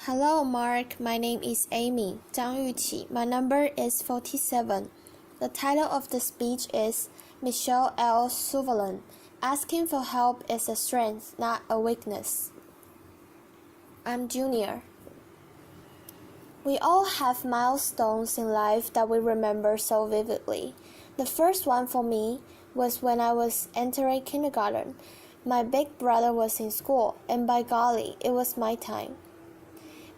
Hello, Mark. My name is Amy Zhang Yuqi. My number is 47. The title of the speech is Michelle L. Sullivan. Asking for help is a strength, not a weakness. I'm Junior. We all have milestones in life that we remember so vividly. The first one for me was when I was entering kindergarten. My big brother was in school, and by golly, it was my time.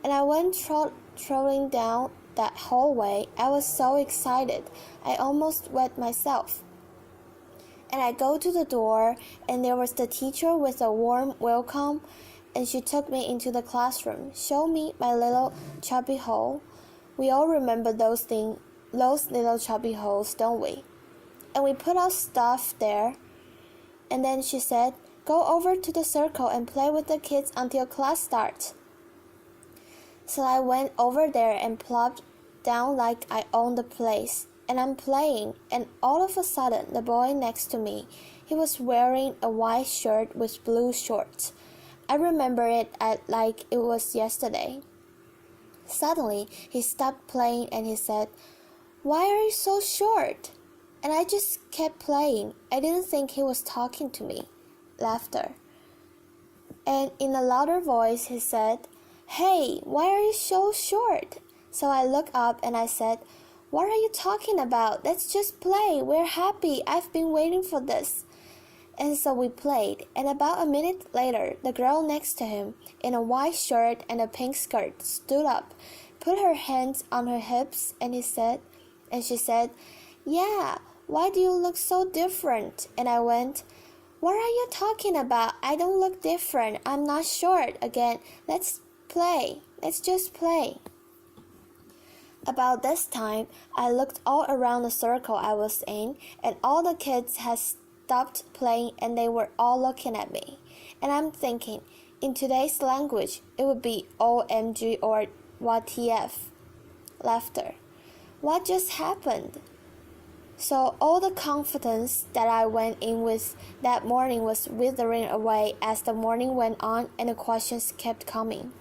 And I went trotting down that hallway. I was so excited, I almost wet myself. And I go to the door, and there was the teacher with a warm welcome, and she took me into the classroom, showed me my little chubby hole. We all remember those little chubby holes, don't we? And we put our stuff there, and then she said, "Go over to the circle and play with the kids until class starts." So I went over there and plopped down like I owned the place, and I'm playing, and all of a sudden the boy next to me, he was wearing a white shirt with blue shorts. I remember it like it was yesterday. Suddenly he stopped playing and he said, "Why are you so short?" And I just kept playing. I didn't think he was talking to me. Laughter. And in a louder voice he said, "Hey, why are you so short?" So I looked up and I said, "What are you talking about? Let's just play. We're happy. I've been waiting for this." And so we played, and about a minute later, the girl next to him, in a white shirt and a pink skirt, stood up, put her hands on her hips, and she said, "Yeah, why do you look so different?" And I went, "What are you talking about? I don't look different. I'm not short again. Let's just play." About this time, I looked all around the circle I was in, and all the kids had stopped playing and they were all looking at me. And I'm thinking, in today's language, it would be OMG or WTF. Laughter. What just happened? So all the confidence that I went in with that morning was withering away as the morning went on and the questions kept coming.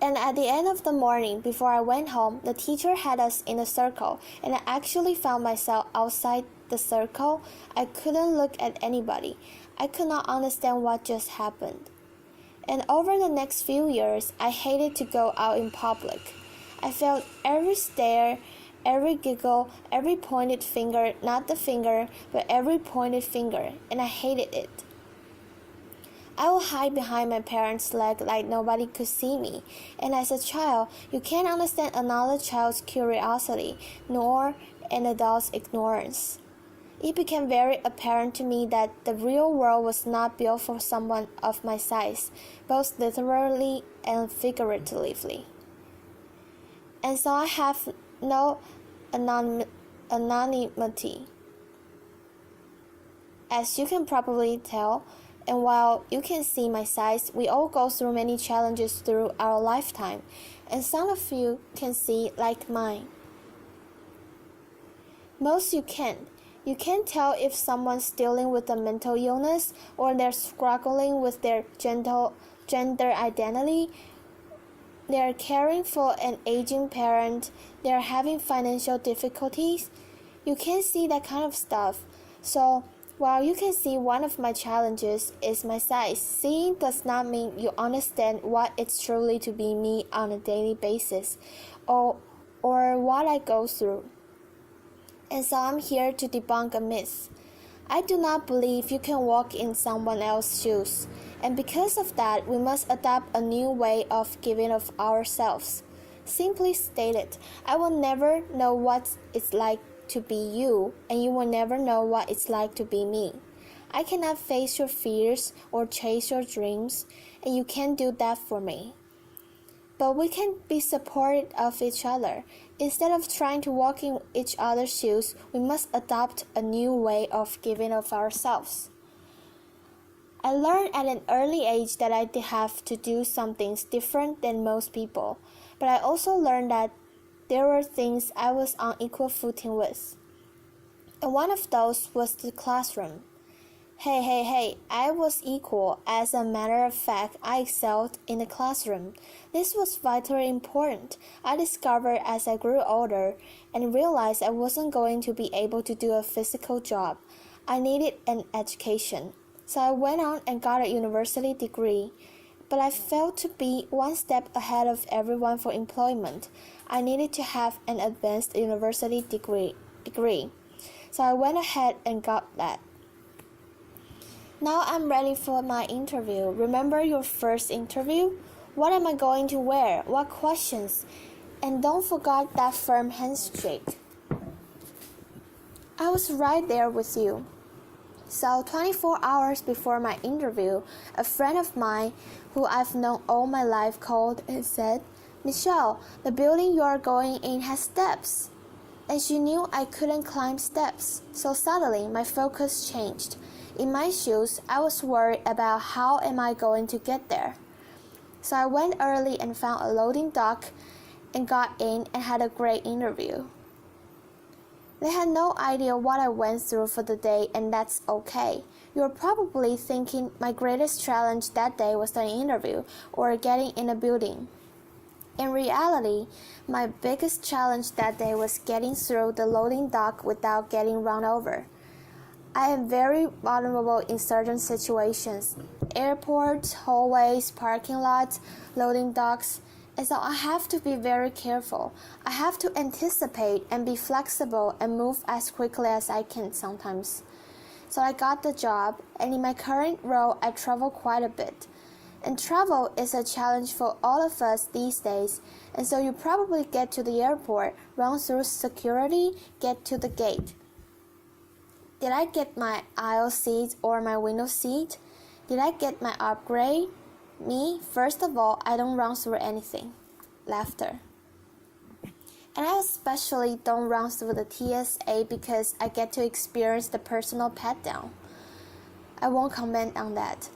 And at the end of the morning, before I went home, the teacher had us in a circle, and I actually found myself outside the circle. I couldn't look at anybody. I could not understand what just happened. And over the next few years, I hated to go out in public. I felt every stare, every giggle, every pointed finger, not the finger, but every pointed finger, and I hated it. I would hide behind my parents' leg like nobody could see me, and as a child, you can't understand another child's curiosity, nor an adult's ignorance. It became very apparent to me that the real world was not built for someone of my size, both literally and figuratively. And so I have no anonymity. As you can probably tell, and while you can see my size, we all go through many challenges through our lifetime, and some of you can see like mine. Most you can't. You can't tell if someone's dealing with a mental illness or they're struggling with their gender identity. They're caring for an aging parent. They're having financial difficulties. You can't see that kind of stuff. So, while you can see one of my challenges is my size, seeing does not mean you understand what it's truly to be me on a daily basis, or what I go through. And so I'm here to debunk a myth. I do not believe you can walk in someone else's shoes, and because of that, we must adopt a new way of giving of ourselves. Simply stated, I will never know what it's like to be you, and you will never know what it's like to be me. I cannot face your fears or chase your dreams, and you can't do that for me. But we can be supportive of each other. Instead of trying to walk in each other's shoes, we must adopt a new way of giving of ourselves. I learned at an early age that I did have to do some things different than most people, but I also learned that there were things I was on equal footing with. And one of those was the classroom. Hey, I was equal. As a matter of fact, I excelled in the classroom. This was vitally important. I discovered as I grew older and realized I wasn't going to be able to do a physical job. I needed an education. So I went on and got a university degree. But I felt to be one step ahead of everyone for employment. I needed to have an advanced university degree. So I went ahead and got that. Now I'm ready for my interview. Remember your first interview? What am I going to wear? What questions? And don't forget that firm handshake. I was right there with you. So 24 hours before my interview, a friend of mine who I've known all my life called and said, "Michelle, the building you are going in has steps." And she knew I couldn't climb steps. So suddenly my focus changed. In my shoes, I was worried about how am I going to get there. So I went early and found a loading dock and got in and had a great interview. They had no idea what I went through for the day, and that's okay. You're probably thinking my greatest challenge that day was the interview or getting in a building. In reality, my biggest challenge that day was getting through the loading dock without getting run over. I am very vulnerable in certain situations. Airports, hallways, parking lots, loading docks. And so I have to be very careful. I have to anticipate and be flexible and move as quickly as I can sometimes. So I got the job, and in my current role, I travel quite a bit. And travel is a challenge for all of us these days. And so you probably get to the airport, run through security, get to the gate. Did I get my aisle seat or my window seat? Did I get my upgrade? Me, first of all, I don't run through anything. Laughter. And I especially don't run through the TSA because I get to experience the personal pat down. I won't comment on that.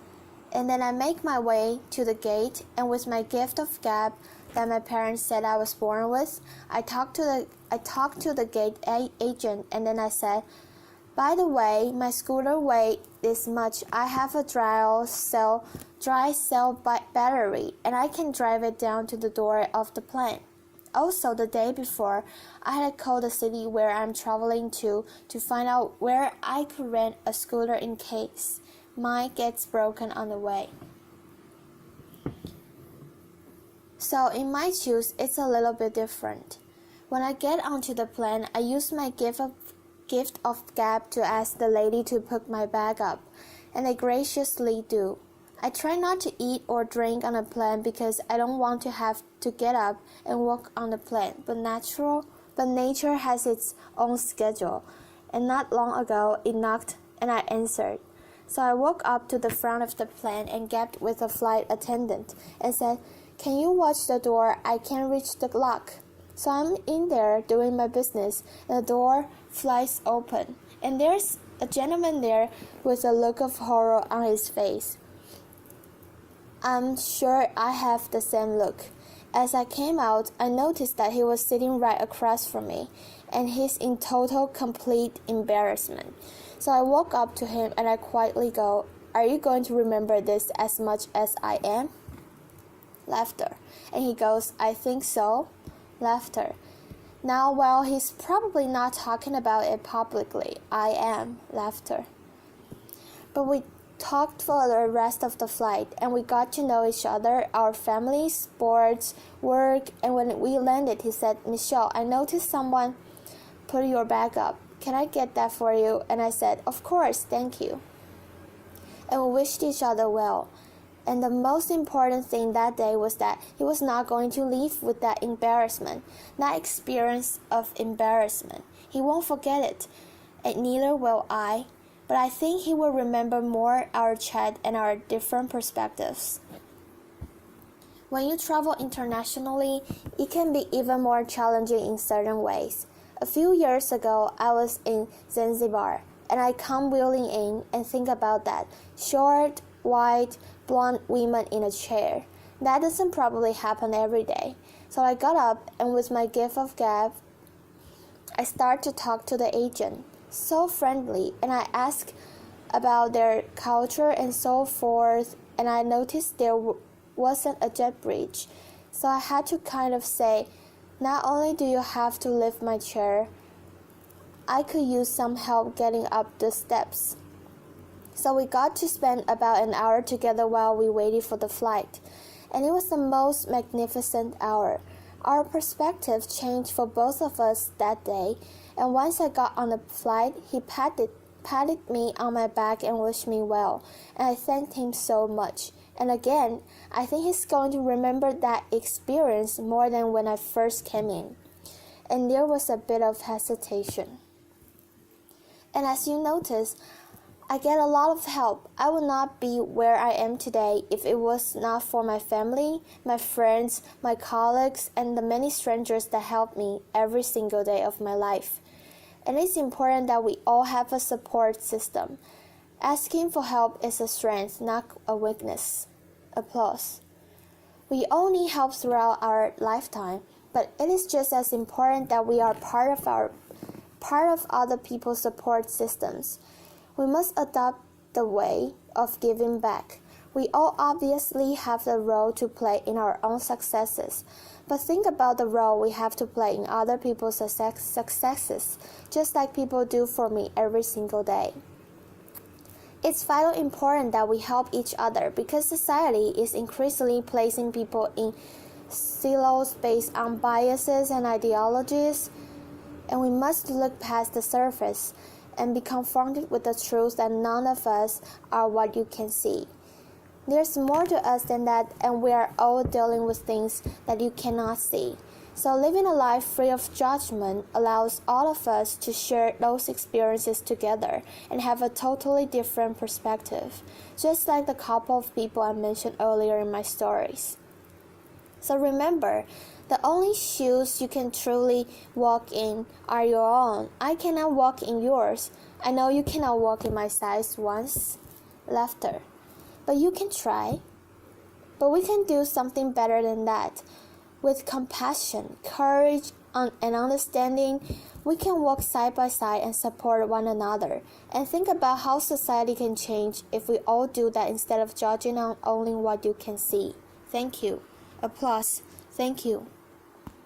And then I make my way to the gate, and with my gift of gab that my parents said I was born with, I talked to the gate agent, and then I said, "By the way, my scooter weighs this much. I have a dry cell battery, and I can drive it down to the door of the plane." Also, the day before, I had called the city where I'm traveling to find out where I could rent a scooter in case mine gets broken on the way. So in my shoes, it's a little bit different. When I get onto the plane, I use my gift of gab to ask the lady to pick my bag up, and they graciously do. I try not to eat or drink on a plane because I don't want to have to get up and walk on the plane, but nature has its own schedule, and not long ago it knocked and I answered. So I walked up to the front of the plane and gabbed with the flight attendant and said, "Can you watch the door? I can't reach the lock." So I'm in there doing my business, and the door flies open, and there's a gentleman there with a look of horror on his face. I'm sure I have the same look. As I came out, I noticed that he was sitting right across from me, and he's in total, complete embarrassment. So I walk up to him and I quietly go, "Are you going to remember this as much as I am?" Laughter. And he goes, "I think so." Laughter. Now, well, he's probably not talking about it publicly. I am. Laughter. But we talked for the rest of the flight, and we got to know each other, our families, sports, work, and when we landed, he said, "Michelle, I noticed someone put your bag up. Can I get that for you?" And I said, "Of course, thank you." And we wished each other well. And the most important thing that day was that he was not going to leave with that embarrassment, that experience of embarrassment. He won't forget it, and neither will I. But I think he will remember more our chat and our different perspectives. When you travel internationally, it can be even more challenging in certain ways. A few years ago, I was in Zanzibar, and I come wheeling in and think about that. Short, white, blonde women in a chair. That doesn't probably happen every day. So I got up, and with my gift of gab, I started to talk to the agent. So friendly, and I asked about their culture and so forth, and I noticed there wasn't a jet bridge. So I had to kind of say, not only do you have to lift my chair, I could use some help getting up the steps. So we got to spend about an hour together while we waited for the flight, and it was the most magnificent hour. Our perspective changed for both of us that day, and once I got on the flight, he patted me on my back and wished me well, and I thanked him so much. And again, I think he's going to remember that experience more than when I first came in. And there was a bit of hesitation. And as you notice, I get a lot of help. I would not be where I am today if it was not for my family, my friends, my colleagues, and the many strangers that help me every single day of my life. And it's important that we all have a support system. Asking for help is a strength, not a weakness. Applause. We all need help throughout our lifetime, but it is just as important that we are part of other people's support systems. We must adopt the way of giving back. We all obviously have a role to play in our own successes, but think about the role we have to play in other people's successes, just like people do for me every single day. It's vitally important that we help each other because society is increasingly placing people in silos based on biases and ideologies, and we must look past the surface and be confronted with the truth that none of us are what you can see. There's more to us than that, and we are all dealing with things that you cannot see. So living a life free of judgment allows all of us to share those experiences together and have a totally different perspective, just like the couple of people I mentioned earlier in my stories. So remember, the only shoes you can truly walk in are your own. I cannot walk in yours. I know you cannot walk in my size once. Laughter. But you can try. But we can do something better than that. With compassion, courage, and understanding, we can walk side by side and support one another. And think about how society can change if we all do that instead of judging on only what you can see. Thank you. Applause. Thank you.